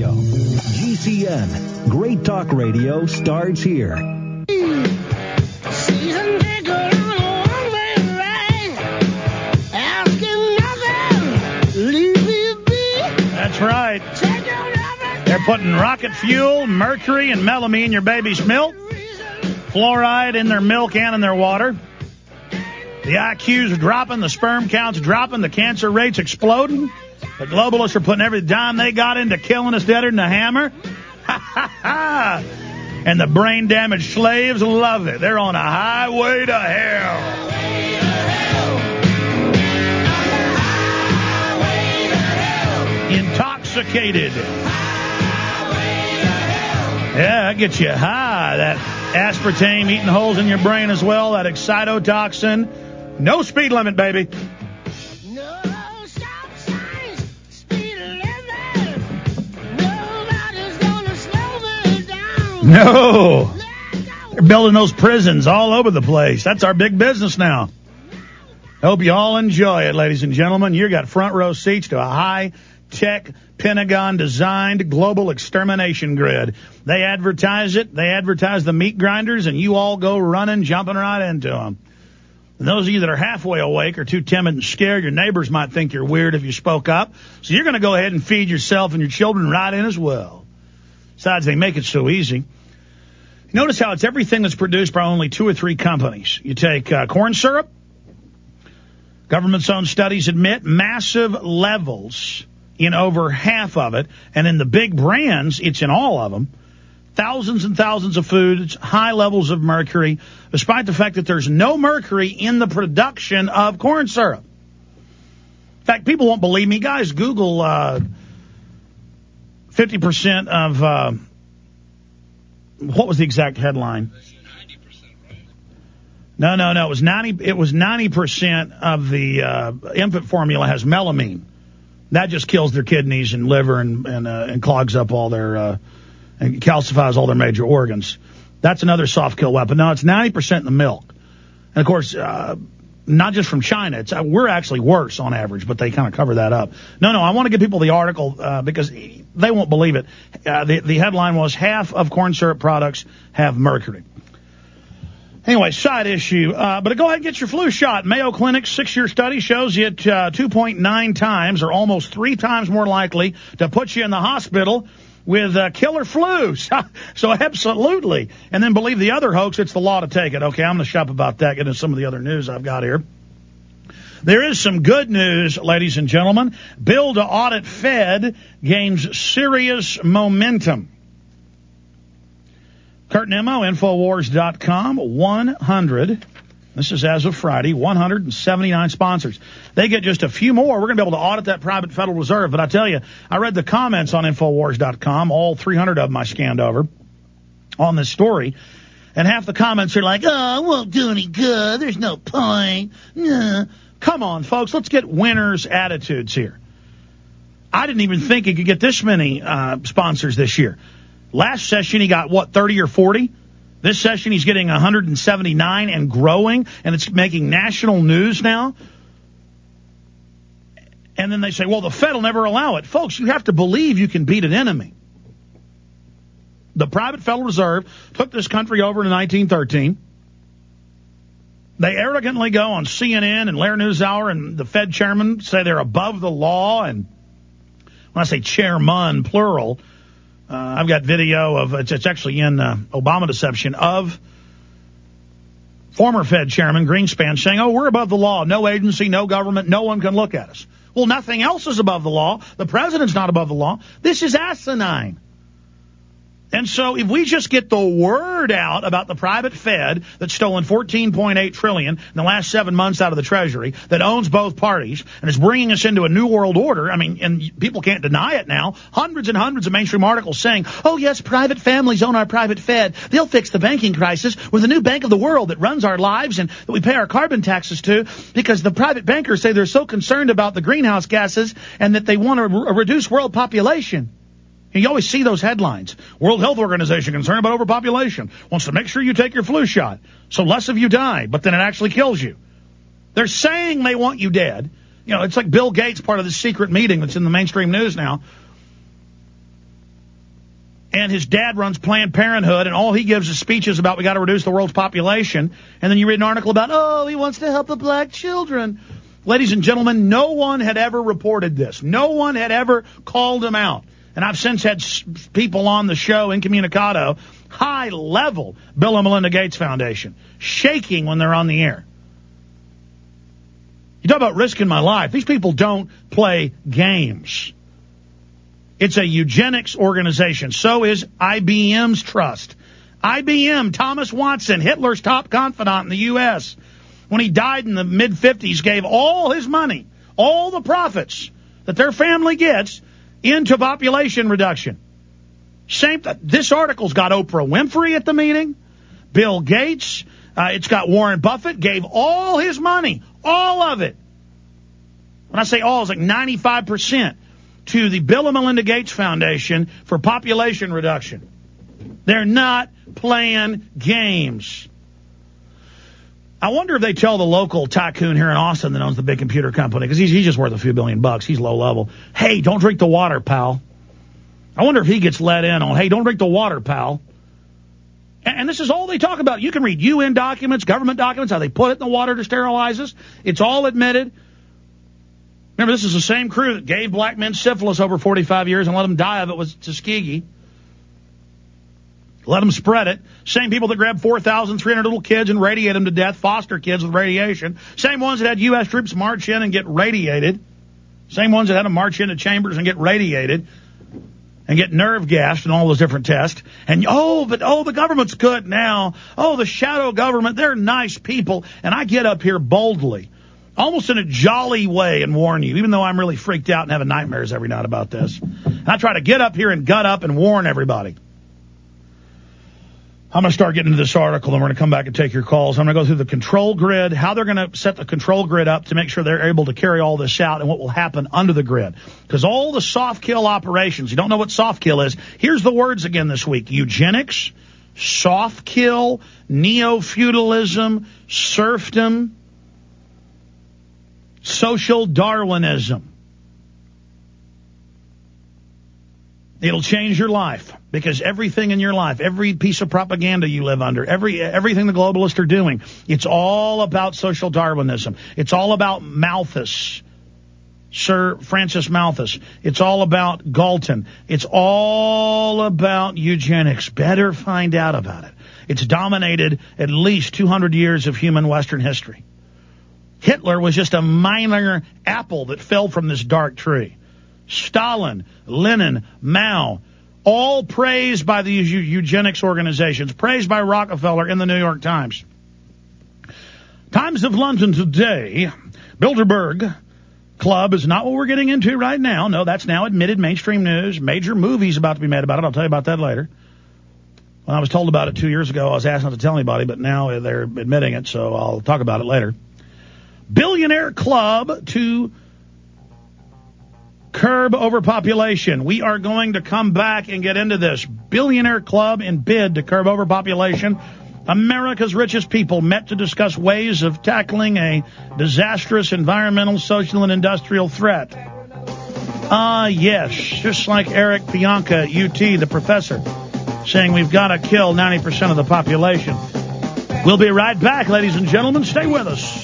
Radio. GCN. Great Talk Radio starts here. Season ticket on a one-way ride. Asking nothing. Leave me be. That's right. Take your lover. They're putting rocket fuel, mercury, and melamine in your baby's milk. Fluoride in their milk and in their water. The IQs are dropping, the sperm counts dropping, the cancer rates exploding. The globalists are putting every dime they got into killing us deader than a hammer. Ha ha ha! And the brain damaged slaves love it. They're on a highway to hell. Intoxicated. Yeah, that gets you high. That aspartame eating holes in your brain as well. That excitotoxin. No speed limit, baby. No stop signs. Speed limit. Nobody's gonna slow me down. No. They're building those prisons all over the place. That's our big business now. Hope you all enjoy it, ladies and gentlemen. You got front row seats to a high-tech, Pentagon-designed global extermination grid. They advertise it. They advertise the meat grinders, and you all go running, jumping right into them. And those of you that are halfway awake or too timid and scared, your neighbors might think you're weird if you spoke up. So you're going to go ahead and feed yourself and your children right in as well. Besides, they make it so easy. Notice how it's everything that's produced by only 2 or 3 companies. You take corn syrup. Government's own studies admit massive levels in over half of it. And in the big brands, it's in all of them. Thousands and thousands of foods, high levels of mercury, despite the fact that there's no mercury in the production of corn syrup. In fact, people won't believe me. Guys, Google 50% of, what was the exact headline? 90%, right? No. It was 90% of the infant formula has melamine. That just kills their kidneys and liver and clogs up all their... and calcifies all their major organs. That's another soft kill weapon. No, it's 90% in the milk. And, of course, not just from China. We're actually worse on average, but they kind of cover that up. No, I want to give people the article because they won't believe it. The headline was, half of corn syrup products have mercury. Anyway, side issue. But go ahead and get your flu shot. Mayo Clinic's 6-year study shows you 2.9 times or almost 3 times more likely to put you in the hospital with killer flu. So absolutely. And then believe the other hoax, it's the law to take it. Okay, I'm going to shop about that, get into some of the other news I've got here. There is some good news, ladies and gentlemen. Bill to audit Fed gains serious momentum. Kurt Nimmo, Infowars.com, 100. This is as of Friday, 179 sponsors. They get just a few more. We're going to be able to audit that private Federal Reserve. But I tell you, I read the comments on Infowars.com, all 300 of them I scanned over on this story. And half the comments are like, oh, it won't do any good. There's no point. Nah. Come on, folks. Let's get winners' attitudes here. I didn't even think he could get this many sponsors this year. Last session, he got, 30 or 40? This session, he's getting 179 and growing, and it's making national news now. And then they say, well, the Fed will never allow it. Folks, you have to believe you can beat an enemy. The private Federal Reserve took this country over in 1913. They arrogantly go on CNN and Lair NewsHour, and the Fed chairman say they're above the law. And when I say chairman, plural, I've got video of, it's actually in Obama Deception, of former Fed Chairman Greenspan saying, oh, we're above the law. No agency, no government, no one can look at us. Well, nothing else is above the law. The president's not above the law. This is asinine. And so if we just get the word out about the private Fed that's stolen $14.8 trillion in the last 7 months out of the Treasury, that owns both parties, and is bringing us into a new world order, I mean, and people can't deny it now, hundreds and hundreds of mainstream articles saying, oh, yes, private families own our private Fed. They'll fix the banking crisis. We're the new bank of the world that runs our lives and that we pay our carbon taxes to, because the private bankers say they're so concerned about the greenhouse gases and that they want to reduce world population. You always see those headlines. World Health Organization concerned about overpopulation. Wants to make sure you take your flu shot so less of you die, but then it actually kills you. They're saying they want you dead. You know, it's like Bill Gates, part of this secret meeting that's in the mainstream news now. and his dad runs Planned Parenthood, and all he gives is speeches about we got to reduce the world's population, and then you read an article about, oh, he wants to help the black children. Ladies and gentlemen, no one had ever reported this. No one had ever called him out. And I've since had people on the show, incommunicado, high-level Bill and Melinda Gates Foundation, shaking when they're on the air. You talk about risking my life. These people don't play games. It's a eugenics organization. So is IBM's trust. IBM, Thomas Watson, Hitler's top confidant in the U.S., when he died in the mid-50s, gave all his money, all the profits that their family gets, into population reduction. This article's got Oprah Winfrey at the meeting, Bill Gates, it's got Warren Buffett, gave all his money, all of it. When I say all, it's like 95% to the Bill and Melinda Gates Foundation for population reduction. They're not playing games. I wonder if they tell the local tycoon here in Austin that owns the big computer company, because he's just worth a few $1 billion. He's low level. Hey, don't drink the water, pal. I wonder if he gets let in on, hey, don't drink the water, pal. And this is all they talk about. You can read UN documents, government documents, how they put it in the water to sterilize us. It's all admitted. Remember, this is the same crew that gave black men syphilis over 45 years and let them die of it with Tuskegee. Let them spread it. Same people that grabbed 4,300 little kids and radiated them to death, foster kids with radiation. Same ones that had U.S. troops march in and get radiated. Same ones that had them march into chambers and get radiated and get nerve gassed and all those different tests. And, the government's good now. Oh, the shadow government, they're nice people. And I get up here boldly, almost in a jolly way, and warn you, even though I'm really freaked out and having nightmares every night about this. And I try to get up here and gut up and warn everybody. I'm going to start getting into this article, and we're going to come back and take your calls. I'm going to go through the control grid, how they're going to set the control grid up to make sure they're able to carry all this out, and what will happen under the grid. Because all the soft kill operations, you don't know what soft kill is. Here's the words again this week. Eugenics, soft kill, neo-feudalism, serfdom, social Darwinism. It'll change your life, because everything in your life, every piece of propaganda you live under, everything the globalists are doing, it's all about social Darwinism. It's all about Malthus, Sir Francis Malthus. It's all about Galton. It's all about eugenics. Better find out about it. It's dominated at least 200 years of human Western history. Hitler was just a minor apple that fell from this dark tree. Stalin, Lenin, Mao, all praised by the eugenics organizations, praised by Rockefeller in the New York Times. Times of London today, Bilderberg Club is not what we're getting into right now. No, that's now admitted mainstream news. Major movies about to be made about it. I'll tell you about that later. When I was told about it 2 years ago, I was asked not to tell anybody, but now they're admitting it, so I'll talk about it later. Billionaire Club to curb overpopulation. We are going to come back and get into this. Billionaire Club in bid to curb overpopulation. America's richest people met to discuss ways of tackling a disastrous environmental, social, and industrial threat. Yes, just like Eric Bianca at UT, the professor, saying we've got to kill 90% of the population. We'll be right back, ladies and gentlemen. Stay with us.